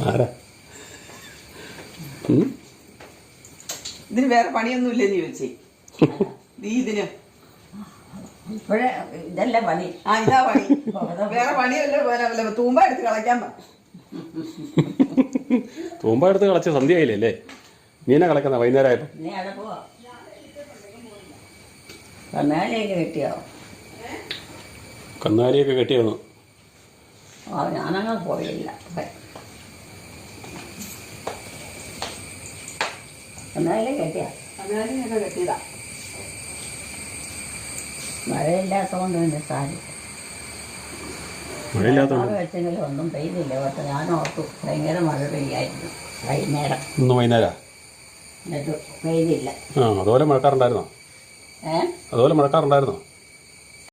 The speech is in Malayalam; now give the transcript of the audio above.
ആരാ? ഇതിന് വേറെ പണിയൊന്നുമില്ലെന്ന് ചോദിച്ചേ. നീ ഇതിന് ഇപ്പോഴേ ഇതല്ലേ പണി. ഇതാ പണി. വേറെ പണിയല്ല. തൂമ്പ എടുത്ത് കളയ്ക്കാൻ തൂമ്പ എടുത്ത് കളച്ച സന്ധ്യയായില്ലേ അല്ലേ? മീനെ കളക്കുന്ന വൈകുന്നേരമായപ്പോ. നീ അവിടെ പോവാ. കന്നാലിയൊക്കെ കിട്ടിയോ? കന്നാലിയൊക്കെ കെട്ടിയൊന്നു. ഞാനങ്ങനെ പോയില്ല. കന്നാലി കെട്ടിയ കന്നാലിയൊക്കെ കെട്ടിയതാ. മഴയില്ലാത്തതുകൊണ്ട് പിന്നെ സാരി മഴയില്ലാത്തതുകൊണ്ട് വെച്ചെങ്കിലും ഒന്നും പെയ്തില്ല. പക്ഷെ ഞാൻ ഓർത്തു ഭയങ്കര മഴ പെയ്യായിരുന്നു വൈകുന്നേരം. ഇന്ന് വൈകുന്നേരം എന്നിട്ട് പെയ്തില്ല. അതുപോലെ മഴക്കാറുണ്ടായിരുന്നോ? അതുപോലെ മഴക്കാറുണ്ടായിരുന്നോ?